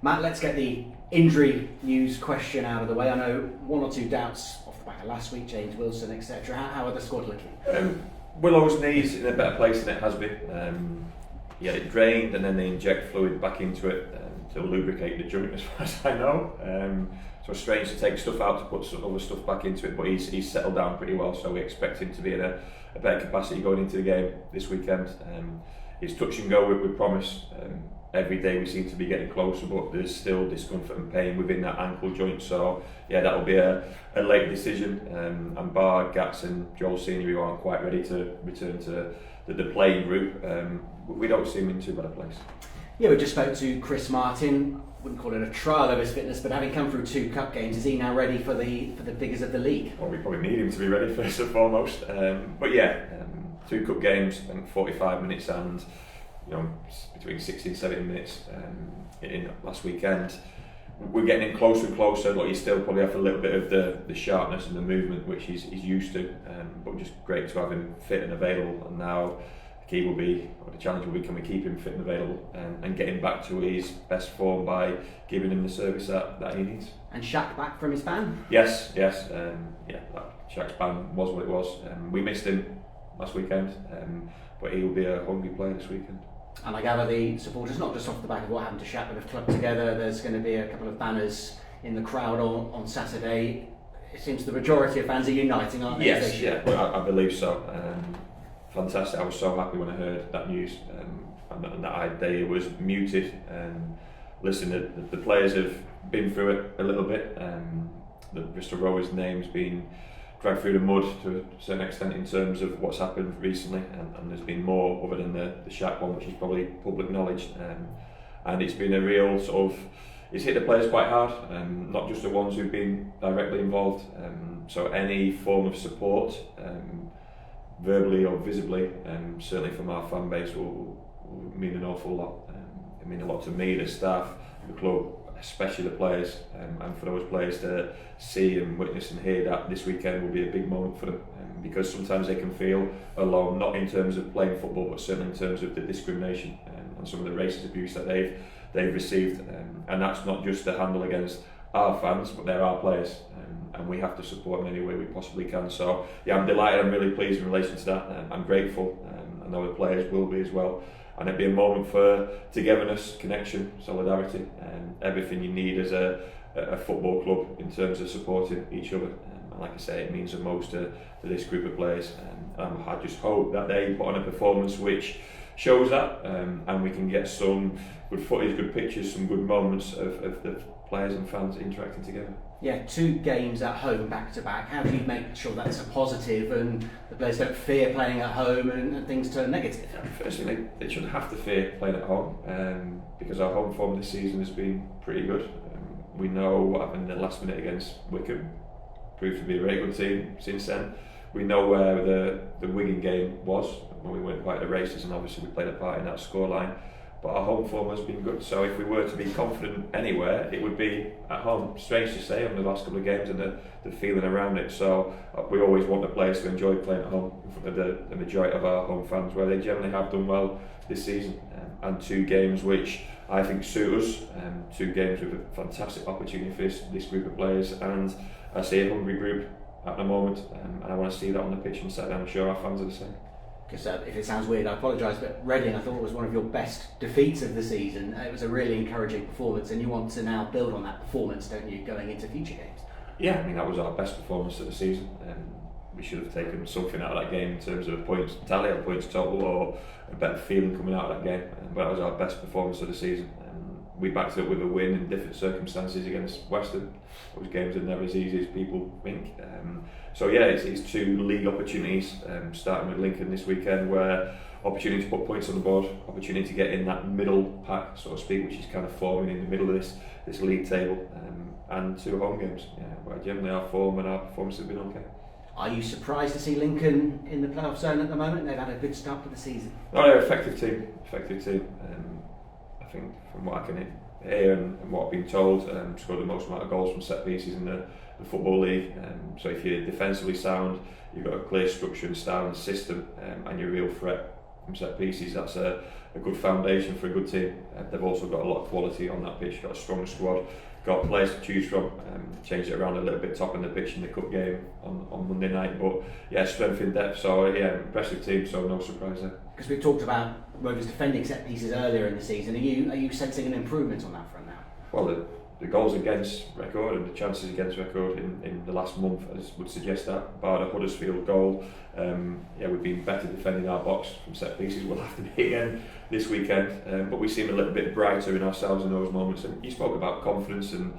Matt, let's get the injury news question out of the way. I know one or two doubts off the back of last week, James Wilson, etc. How are the squad looking? Willow's knee's in a better place than it has been. He had it drained and then they inject fluid back into it to lubricate the joint, as far as I know. So it's strange to take stuff out to put some other stuff back into it, but he's settled down pretty well, so we expect him to be in a better capacity going into the game this weekend. It's touch and go with promise. Every day we seem to be getting closer, but there's still discomfort and pain within that ankle joint, so yeah, that'll be a late decision. And bar Gats and Joel Senior, who aren't quite ready to return to the playing group, we don't see him in too bad a place. Yeah, we just spoke to Chris Martin. Wouldn't call it a trial of his fitness, but having come through 2 cup games, is he now ready for the figures of the league? Well, we probably need him to be ready first and foremost. But yeah, 2 cup games, I think 45 minutes and between 60 and 70 minutes in last weekend. We're getting in closer and closer. Like, he still probably have a little bit of the sharpness and the movement which he's used to, but just great to have him fit and available. And now the key will be, or the challenge will be, can we keep him fit and available and get him back to his best form by giving him the service that he needs. And Shaq back from his ban? Yes. Shaq's ban was what it was. We missed him last weekend, but he will be a hungry player this weekend. And I gather the supporters, not just off the back of what happened to Shaq, but have clubbed together. There's going to be a couple of banners in the crowd on Saturday. It seems the majority of fans are uniting, aren't they? Yes, yeah, well, I believe so. Fantastic. I was so happy when I heard that news, and that idea was muted. Listen, the players have been through it a little bit. The Bristol Rovers' name's been dragged through the mud to a certain extent in terms of what's happened recently, and there's been more other than the Shaq one, which is probably public knowledge. And it's been a real sort of, it's hit the players quite hard, not just the ones who've been directly involved. So any form of support, verbally or visibly, certainly from our fan base, will mean an awful lot. It means a lot to me, the staff, the club, especially the players, and for those players to see and witness and hear that this weekend will be a big moment for them, because sometimes they can feel alone, not in terms of playing football, but certainly in terms of the discrimination and some of the racist abuse that they've received, and that's not just a handle against our fans, but they're our players, and we have to support them any way we possibly can. So yeah, I'm delighted, I'm really pleased in relation to that. I'm grateful, I know the players will be as well, and it'll be a moment for togetherness, connection, solidarity, and everything you need as a football club in terms of supporting each other. And like I say, it means the most to this group of players, and I just hope that they put on a performance which shows that, and we can get some good footage, good pictures, some good moments of the players and fans interacting together. Yeah, 2 games at home back to back. How do you make sure that's a positive and the players don't fear playing at home and things turn negative? Firstly, they shouldn't have to fear playing at home, because our home form this season has been pretty good. We know what happened in the last minute against Wycombe, proved to be a very good team since then. We know where the Wigan game was when we weren't quite the races, and obviously we played a part in that scoreline. But our home form has been good, so if we were to be confident anywhere, it would be at home. Strange to say, on the last couple of games and the feeling around it. So we always want the players to enjoy playing at home in front of the majority of our home fans, where they generally have done well this season. And 2 games which I think suit us, 2 games with a fantastic opportunity for this group of players, and I see a hungry group at the moment, and I want to see that on the pitch on Saturday. I'm sure our fans are the same. Because if it sounds weird, I apologise, but Reading, I thought, was one of your best defeats of the season. It was a really encouraging performance, and you want to now build on that performance, don't you, going into future games? Yeah, I mean, that was our best performance of the season. We should have taken something out of that game in terms of points tally or points total, or a better feeling coming out of that game. But that was our best performance of the season. We backed it up with a win in different circumstances against Western. Those games are never as easy as people think. So yeah, it's 2 league opportunities, starting with Lincoln this weekend, where opportunity to put points on the board, opportunity to get in that middle pack, so to speak, which is kind of forming in the middle of this league table, and 2 home games, where generally our form and our performance have been okay. Are you surprised to see Lincoln in the playoff zone at the moment? They've had a good start to the season. No, they're an effective team. I think from what I can hear and what I've been told, scored the most amount of goals from set pieces in the Football League. So if you're defensively sound, you've got a clear structure and style and system, and you're a real threat from set pieces. That's a good foundation for a good team. They've also got a lot of quality on that pitch, got a strong squad, got players to choose from. Changed it around a little bit, top of the pitch in the cup game on Monday night, but yeah, strength in depth. So yeah, impressive team. So no surprise there. Because we talked about Rovers defending set pieces earlier in the season. Are you sensing an improvement on that front now? Well, the goals against record and the chances against record in the last month would suggest that. Bar the Huddersfield goal, we've been better defending our box from set pieces. We'll have to be again this weekend, but we seem a little bit brighter in ourselves in those moments. And you spoke about confidence, and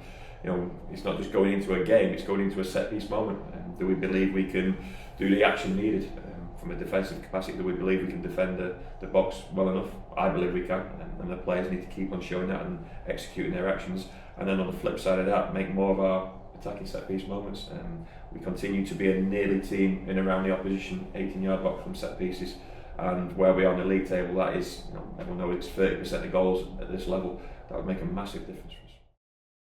it's not just going into a game; it's going into a set piece moment. Do we believe we can do the action needed from a defensive capacity? Do we believe we can defend the box well enough? I believe we can, and the players need to keep on showing that and executing their actions. And then on the flip side of that, make more of our attacking set piece moments. We continue to be a nearly team in around the opposition 18-yard box from set pieces, and where we are on the league table, that is, everyone knows it's 30% of goals at this level. That would make a massive difference for us.